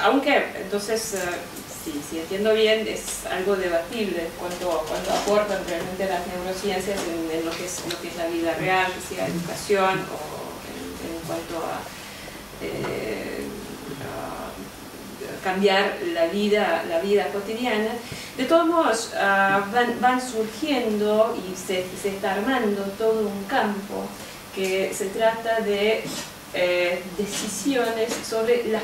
aunque entonces, si entiendo bien, es algo debatible cuando aportan realmente las neurociencias en lo que es la vida real, sea educación o en cuanto a cambiar la vida cotidiana. De todos modos, van surgiendo y se está armando todo un campo que se trata de decisiones sobre las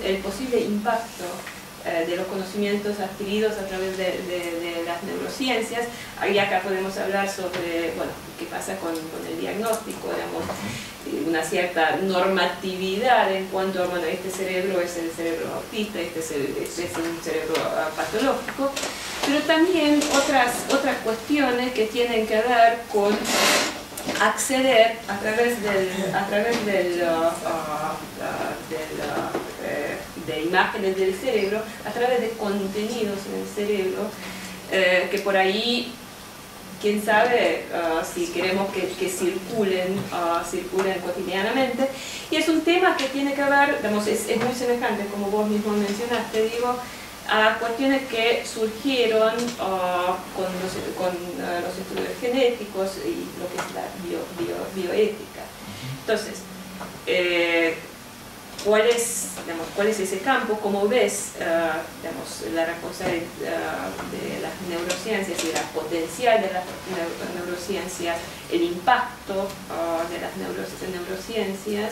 el posible impacto de los conocimientos adquiridos a través de las neurociencias. Ahí acá podemos hablar sobre, bueno, qué pasa con el diagnóstico, digamos, una cierta normatividad en cuanto a, bueno, este cerebro es el cerebro autista, este es un cerebro patológico, pero también otras cuestiones que tienen que ver con acceder a través de imágenes del cerebro, a través de contenidos en el cerebro, que por ahí, quién sabe si queremos que circulen cotidianamente. Y es un tema que tiene que ver, digamos, es muy semejante, como vos mismo mencionaste, digo, a cuestiones que surgieron con los estudios genéticos y lo que es la bioética. Entonces, ¿cuál es ese campo? ¿Cómo ves la responsabilidad de las neurociencias y la potencial de las neurociencias, el impacto de las neurociencias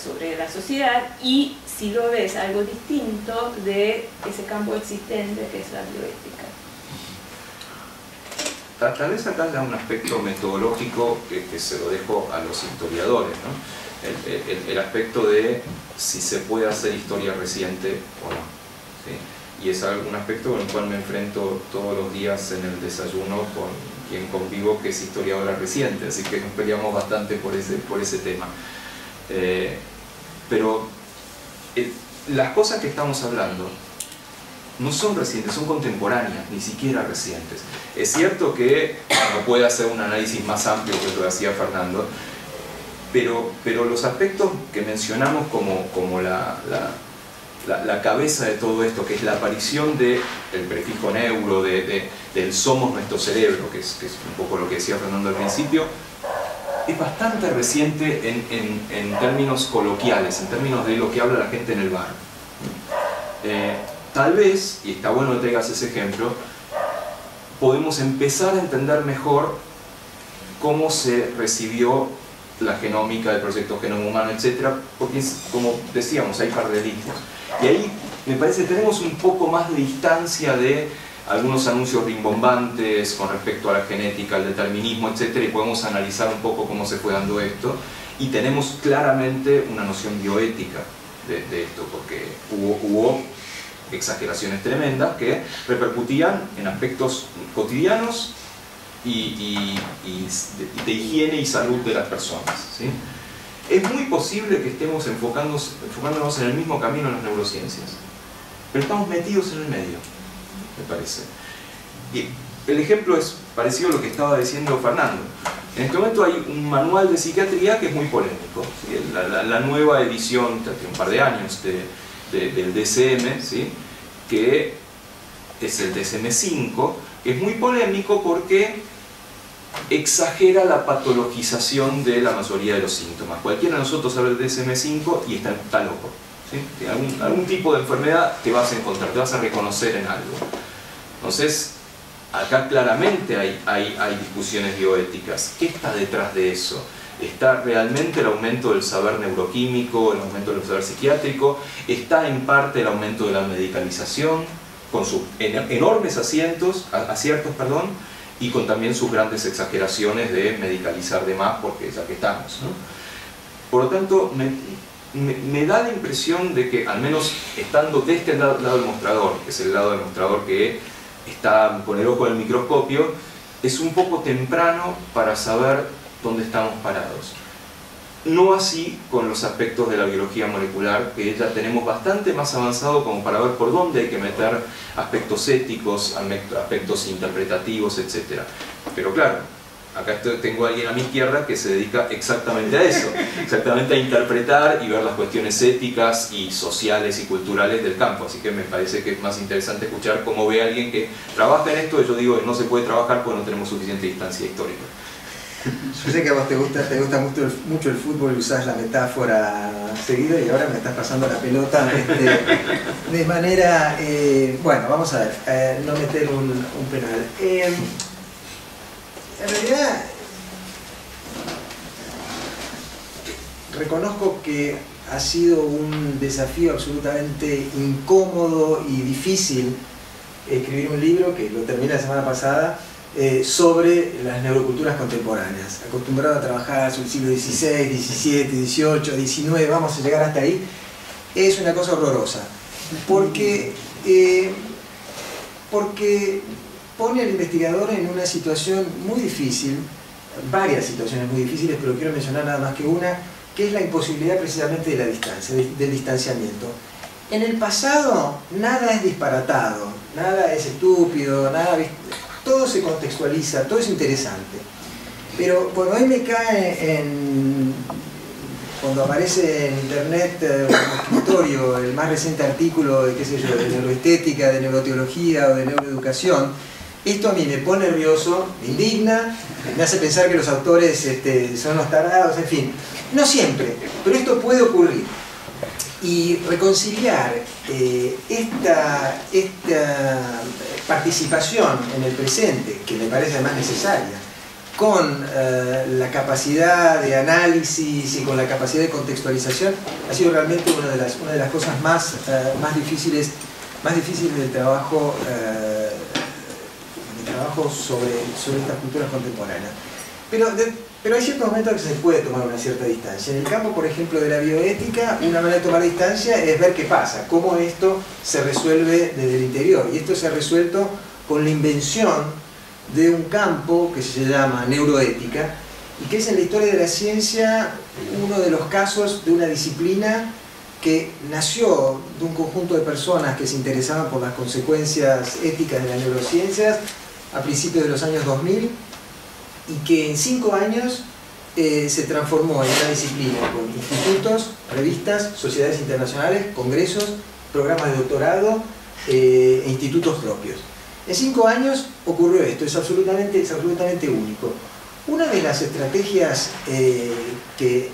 sobre la sociedad, y si lo ves algo distinto de ese campo existente que es la bioética? Tal vez acá da un aspecto metodológico que se lo dejo a los historiadores, ¿no? El aspecto de si se puede hacer historia reciente o no, ¿sí? Y es un aspecto con el cual me enfrento todos los días en el desayuno con quien convivo, que es historiadora reciente, así que nos peleamos bastante por ese tema. Pero las cosas que estamos hablando no son recientes, son contemporáneas, ni siquiera recientes. Es cierto que uno puede hacer un análisis más amplio que lo que hacía Fernando, pero los aspectos que mencionamos como la cabeza de todo esto, que es la aparición del prefijo neuro, del somos nuestro cerebro, que es un poco lo que decía Fernando al principio, es bastante reciente en términos coloquiales, en términos de lo que habla la gente en el bar. Tal vez, y está bueno que traigas ese ejemplo, podemos empezar a entender mejor cómo se recibió la genómica del proyecto Genoma Humano, etc., porque, como decíamos, hay paralelismos. Y ahí me parece que tenemos un poco más de distancia de algunos anuncios rimbombantes con respecto a la genética, al determinismo, etc., y podemos analizar un poco cómo se fue dando esto, y tenemos claramente una noción bioética de esto, porque hubo exageraciones tremendas que repercutían en aspectos cotidianos y de higiene y salud de las personas, ¿sí? Es muy posible que estemos enfocándonos en el mismo camino en las neurociencias, pero estamos metidos en el medio, me parece. Y el ejemplo es parecido a lo que estaba diciendo Fernando. En este momento hay un manual de psiquiatría que es muy polémico, ¿sí? La nueva edición, de un par de años, del DSM, ¿sí? Que es el DSM-5, que es muy polémico porque exagera la patologización de la mayoría de los síntomas. Cualquiera de nosotros sabe el DSM-5 y está loco, ¿sí? Algún tipo de enfermedad te vas a encontrar, te vas a reconocer en algo. Entonces, acá claramente hay discusiones bioéticas. ¿Qué está detrás de eso? ¿Está realmente el aumento del saber neuroquímico, el aumento del saber psiquiátrico? ¿Está en parte el aumento de la medicalización, con sus enormes aciertos, y con también sus grandes exageraciones de medicalizar de más, porque ya que estamos, ¿no? Por lo tanto, me da la impresión de que, al menos estando de este lado del mostrador, que es el lado del mostrador que está con el ojo del microscopio, es un poco temprano para saber dónde estamos parados. No así con los aspectos de la biología molecular, que ya tenemos bastante más avanzado como para ver por dónde hay que meter aspectos éticos, aspectos interpretativos, etc. Pero claro, Acá tengo a alguien a mi izquierda que se dedica exactamente a eso, exactamente a interpretar y ver las cuestiones éticas y sociales y culturales del campo. Así que me parece que es más interesante escuchar cómo ve a alguien que trabaja en esto. Yo digo que no se puede trabajar porque no tenemos suficiente distancia histórica. Yo sé que a vos te gusta mucho el fútbol y usás la metáfora seguido, y ahora me estás pasando la pelota de manera... bueno, vamos a ver, no meter un penal. En realidad, reconozco que ha sido un desafío absolutamente incómodo y difícil escribir un libro, que lo terminé la semana pasada, sobre las neuroculturas contemporáneas. Acostumbrado a trabajar sobre el siglo XVI, XVII, XVIII, XIX, vamos a llegar hasta ahí, es una cosa horrorosa. Porque pone al investigador en una situación muy difícil, varias situaciones muy difíciles, pero quiero mencionar nada más que una, que es la imposibilidad precisamente de la distancia, del distanciamiento. En el pasado nada es disparatado, nada es estúpido, todo se contextualiza, todo es interesante. Pero cuando a mí me cae cuando aparece en internet como escritorio el más reciente artículo de, qué sé yo, de neuroestética, de neuroteología o de neuroeducación, esto a mí me pone nervioso, me indigna, me hace pensar que los autores son unos tarados, en fin. No siempre, pero esto puede ocurrir. Y reconciliar esta participación en el presente, que me parece además necesaria, con la capacidad de análisis y con la capacidad de contextualización, ha sido realmente una de las cosas más difíciles del trabajo sobre estas culturas contemporáneas. Pero hay ciertos momentos en que se puede tomar una cierta distancia. En el campo, por ejemplo, de la bioética, una manera de tomar distancia es ver qué pasa, cómo esto se resuelve desde el interior. Y esto se ha resuelto con la invención de un campo que se llama neuroética, y que es en la historia de la ciencia uno de los casos de una disciplina que nació de un conjunto de personas que se interesaban por las consecuencias éticas de las neurociencias a principios de los años 2000, y que en 5 años se transformó en una disciplina con institutos, revistas, sociedades internacionales, congresos, programas de doctorado e institutos propios. En 5 años ocurrió esto, es absolutamente único. Una de las estrategias que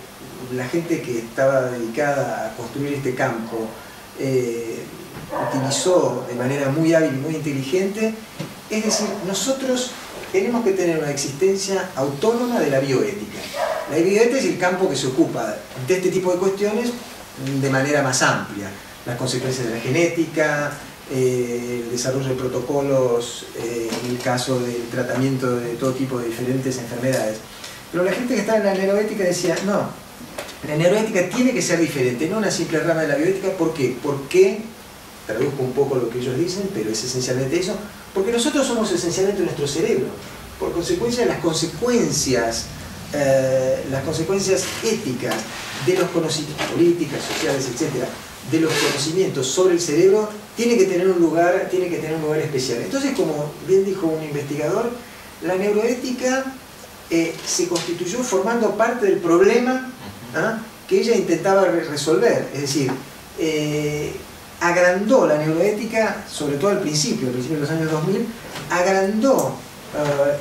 la gente que estaba dedicada a construir este campo utilizó de manera muy hábil y muy inteligente, es decir, nosotros tenemos que tener una existencia autónoma de la bioética. La bioética es el campo que se ocupa de este tipo de cuestiones de manera más amplia. Las consecuencias de la genética, el desarrollo de protocolos en el caso del tratamiento de todo tipo de diferentes enfermedades. Pero la gente que estaba en la neuroética decía, no, la neuroética tiene que ser diferente, no una simple rama de la bioética. ¿Por qué? Porque, traduzco un poco lo que ellos dicen, pero es esencialmente eso, porque nosotros somos esencialmente nuestro cerebro. Por consecuencia, las consecuencias éticas de los conocimientos políticos, sociales, etcétera, de los conocimientos sobre el cerebro, tiene que tener un lugar especial. Entonces, como bien dijo un investigador, la neuroética se constituyó formando parte del problema que ella intentaba resolver. Es decir, agrandó la neuroética, sobre todo al principio de los años 2000, agrandó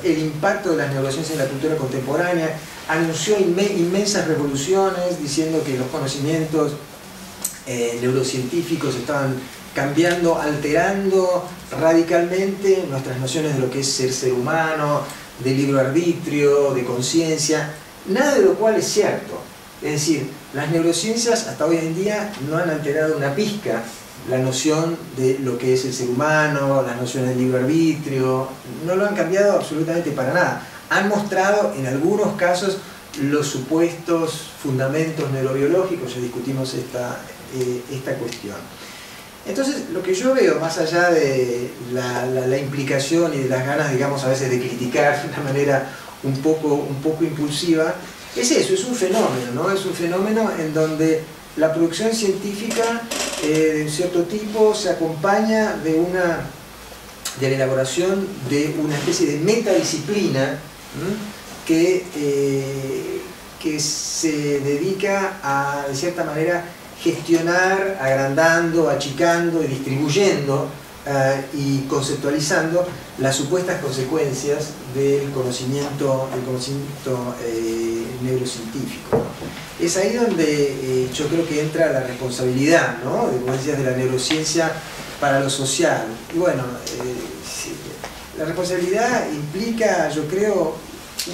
el impacto de las neurociencias en la cultura contemporánea, anunció inmensas revoluciones diciendo que los conocimientos neurocientíficos estaban cambiando, alterando radicalmente nuestras nociones de lo que es ser humano, de libre arbitrio, de conciencia, nada de lo cual es cierto. Es decir, las neurociencias hasta hoy en día no han alterado una pizca la noción de lo que es el ser humano, las nociones de libre arbitrio, no lo han cambiado absolutamente para nada. Han mostrado en algunos casos los supuestos fundamentos neurobiológicos, ya discutimos esta cuestión. Entonces, lo que yo veo, más allá de la implicación y de las ganas, digamos, a veces de criticar de una manera un poco impulsiva, es eso, es un fenómeno, ¿no? Es un fenómeno en donde la producción científica de un cierto tipo se acompaña de la elaboración de una especie de metadisciplina que se dedica a, de cierta manera, gestionar, agrandando, achicando y distribuyendo y conceptualizando las supuestas consecuencias del conocimiento neurocientífico. Es ahí donde yo creo que entra la responsabilidad, ¿no?, como decías, de la neurociencia para lo social. Y bueno, la responsabilidad implica, yo creo,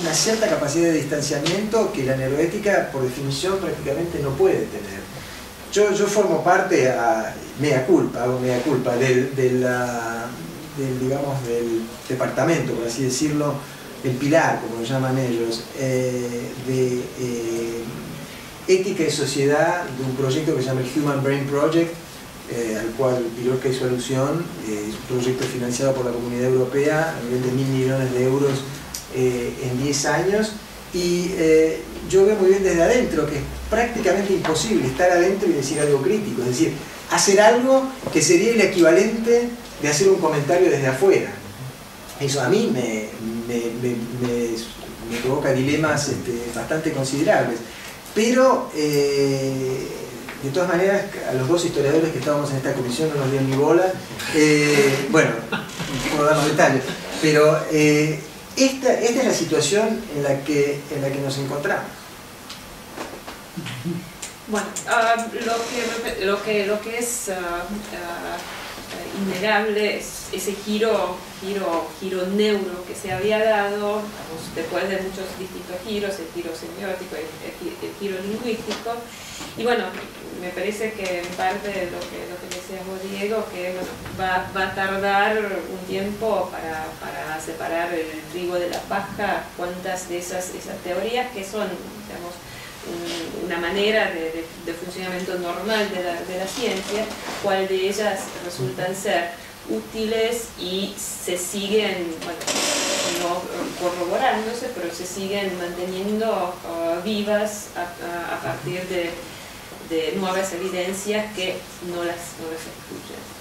una cierta capacidad de distanciamiento que la neuroética, por definición, prácticamente no puede tener. Yo formo parte, mea culpa, del departamento, por así decirlo, el pilar, como lo llaman ellos, de ética y sociedad, de un proyecto que se llama el Human Brain Project, al cual Pilorca hizo alusión. Es un proyecto financiado por la Comunidad Europea a nivel de 1.000 millones de euros en 10 años, y yo veo muy bien desde adentro que es prácticamente imposible estar adentro y decir algo crítico, es decir, hacer algo que sería el equivalente de hacer un comentario desde afuera. Eso a mí me provoca dilemas bastante considerables, pero de todas maneras, a los dos historiadores que estábamos en esta comisión no nos dieron ni bola. Bueno, no puedo darnos detalles, pero esta es la situación en la que nos encontramos. Bueno, lo que es innegable es ese giro neuro que se había dado, después de muchos distintos giros, el giro semiótico, el giro lingüístico. Y bueno, me parece que en parte lo que decías vos, Diego, que bueno, va a tardar un tiempo para separar el trigo de la paja, cuántas de esas teorías que son, digamos, una manera de funcionamiento normal de la ciencia, cuál de ellas resultan ser útiles y se siguen, bueno, no corroborándose, pero se siguen manteniendo vivas a partir de nuevas evidencias que no las excluyen.